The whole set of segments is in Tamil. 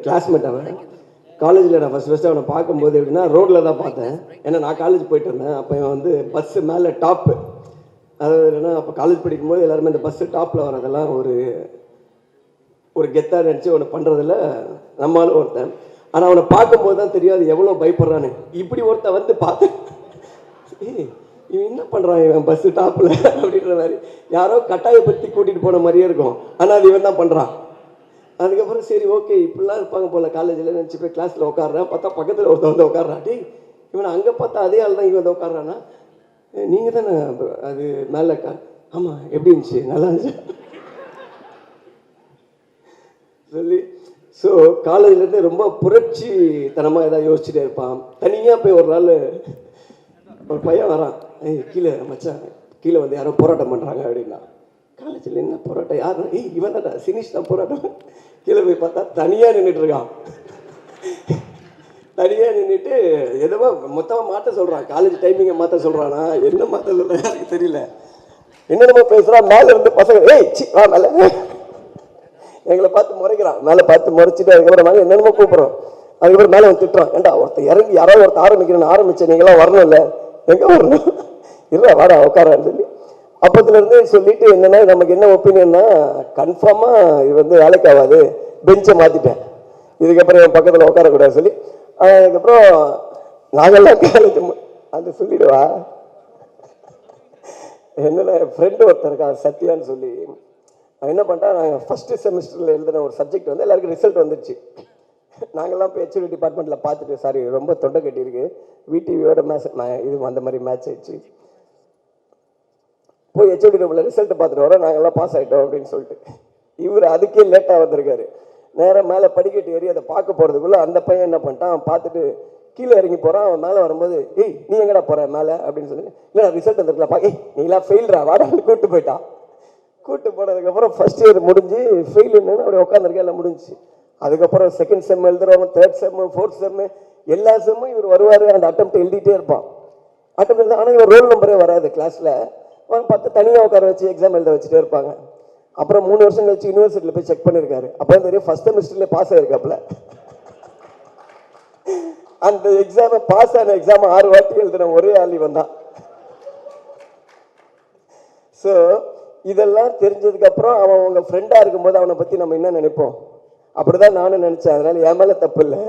கிளாஸ்மேட் அவன். காலேஜில் நான் ஃபஸ்ட்டு அவனை பார்க்கும்போது எப்படின்னா ரோட்டில் தான் பார்த்தேன். ஏன்னா நான் காலேஜ் போயிட்டு இருந்தேன். அப்போ இவன் வந்து பஸ்ஸு மேலே டாப்பு, அதாவது என்னென்னா அப்போ காலேஜ் படிக்கும்போது எல்லாருமே இந்த பஸ்ஸு டாப்பில் வரதெல்லாம் ஒரு கெத்தாக நினச்சி அவனை பண்ணுறதில்ல நம்மளும் ஒருத்தன். ஆனால் அவனை பார்க்கும்போது தான் தெரியாது எவ்வளோ பயப்படுறான்னு. இப்படி ஒருத்தன் வந்து பார்த்தேன், இவன் என்ன பண்ணுறான் இவன் பஸ்ஸு டாப்பில் அப்படின்ற மாதிரி யாரோ கட்டாயப்படுத்தி கூட்டிகிட்டு போன மாதிரியே இருக்கும். ஆனால் அது இவன் தான் பண்ணுறான். அதுக்கப்புறம் சரி ஓகே இப்படிலாம் இருப்பாங்க போல் காலேஜில் நினச்சி போய் கிளாஸில் உட்காடுறேன். பார்த்தா பக்கத்தில் ஒருத்தன் வந்து உட்காடுறான். டே இவனை அங்கே பார்த்தா அதே ஆள் தான் இவன் வந்து உட்காடுறான்னா, நீங்கள் தானே அது மேலே ஆமாம் எப்படி இருந்துச்சு நல்லா இருந்துச்சு சொல்லி. ஸோ காலேஜ்லேருந்து ரொம்ப புரட்சி தனமாக எதாவது யோசிச்சுட்டே இருப்பான். தனியாக போய் ஒரு நாள் ஒரு பையன் வரான், கீழே மச்சான் கீழே வந்து யாரோ போராட்டம் பண்ணுறாங்க அப்படின்னா. காலேஜில் என்ன போராட்டம் யார்? இவன் தான்டா சினிஷ் தான் போராட்டம். கீழே போய் பார்த்தா தனியாக நின்றுட்டு இருக்கான். தனியாக நின்றுட்டு எதுவோ மொத்தமாக மாற்ற சொல்கிறான். காலேஜ் டைமிங்கை மாற்ற சொல்கிறானா என்ன மாற்ற சொல்கிறான் எனக்கு தெரியல. என்னென்னமோ பேசுகிறான். மேலே இருந்து பசங்க வா மேலே எங்களை பார்த்து முறைக்கிறான். மேலே பார்த்து முறைச்சிட்டு அதுக்கப்புறம் மேலே என்னென்னமோ கூப்பிட்றோம். அதுக்கப்புறம் மேலே வந்து திட்டுறான். ஏன்டா ஒருத்தர் இறங்கி யாராவது ஒருத்தர் ஆரம்பிக்கிறேன்னு ஆரம்பித்தேன், நீங்களாம் வரணும் இல்லை எங்கே வரணும் இல்லை வாடா உட்காரான்னு சொல்லி அப்பத்துலேருந்து சொல்லிட்டு என்னென்னா நமக்கு என்ன ஒப்பீனியன்னா கன்ஃபார்மாக இது வந்து வேலைக்கு ஆகாது, பெஞ்சை மாற்றிட்டேன், இதுக்கப்புறம் என் பக்கத்தில் உட்காரக்கூடாது சொல்லி. அதுக்கப்புறம் நாங்கள்லாம் காலேஜ் அந்த சொல்லிடுவா. என்னென்ன ஃப்ரெண்டு ஒருத்தர் இருக்கா சத்யான்னு சொல்லி, என்ன பண்ணிட்டா நாங்கள் ஃபஸ்ட்டு செமஸ்டரில் எழுதின ஒரு சப்ஜெக்ட் வந்து எல்லாருக்கும் ரிசல்ட் வந்துடுச்சு. நாங்கள்லாம் இப்போ ஹெச்ஓடி டிபார்ட்மெண்ட்டில் பார்த்துட்டு சாரி ரொம்ப தொண்டை கட்டியிருக்கு விடிவியோட மேட்ச் இது அந்த மாதிரி மேட்ச் ஆயிடுச்சு. போய் ஹெச்ஓடி ரூமில் ரிசல்ட்டை பார்த்துட்டு வரோம், நாங்கள்லாம் பாஸ் ஆகிட்டோம் அப்படின்னு சொல்லிட்டு. இவர் அதுக்கே லேட்டாக வந்திருக்காரு. நேராக மேலே படிக்கட்டு ஏறி அதை பார்க்க போகிறதுக்குள்ளே அந்த பையன் என்ன பண்ணிட்டான், பார்த்துட்டு கீழே இறங்கி போகிறான். அவன் மேலே வரும்போது நீ எங்கடா போகிற மேலே அப்படின்னு சொல்லி, இல்லை ரிசல்ட் வந்துருக்கலாம் நீலாம் ஃபெயில்ரா வாடான்னு கூப்பிட்டு போயிட்டான். கூப்பிட்டு போனதுக்கப்புறம் ஃபஸ்ட் இயர் முடிஞ்சு ஃபெயில் என்னன்னு அப்படி உட்காந்துருக்கேன், எல்லாம் முடிஞ்சு. அதுக்கப்புறம் second sem எழுதுறவங்க, third sem, fourth sem, எல்லா செம்மும் இவர் வருவார். அந்த அட்டெம்ப்ட் எழுதிட்டே இருப்பான். அட்டெம்ப்ட் எழுத ஆனால் இவர் ரோல் நம்பரே வராது கிளாஸில். பார்த்து தனியாக உட்கார வச்சு எக்ஸாம் எழுத வச்சுட்டே இருப்பாங்க. அப்புறம் 3 வருஷம் கழிச்சு யூனிவர்சிட்டியில் போய் செக் பண்ணியிருக்காரு. அப்போ தெரியும் ஃபஸ்ட் செமஸ்டர்லேயே பாஸ் ஆகிருக்காப்புல. அந்த எக்ஸாமை பாஸ் ஆன எக்ஸாம் 6 வாட்டி எழுதுன ஒரே ஆள் இவன் தான். ஸோ இதெல்லாம் தெரிஞ்சதுக்கப்புறம் அவன் உங்கள் ஃப்ரெண்டாக இருக்கும்போது அவனை பற்றி நம்ம என்ன நினைப்போம், அப்படிதான் நானும் நினச்சேன். அதனால என் மேலே தப்பு இல்லை,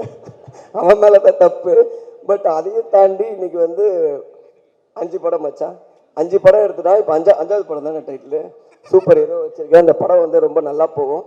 அவன் மேலே தான் தப்பு. பட் அதையும் தாண்டி இன்னைக்கு வந்து 5 படம் மச்சான், 5 படம் எடுத்துட்டா இப்போ 5வது படம் தானே டைட்டில். சூப்பர் ஹீரோ வச்சிருக்கேன். அந்த படம் வந்து ரொம்ப நல்லா போகும்.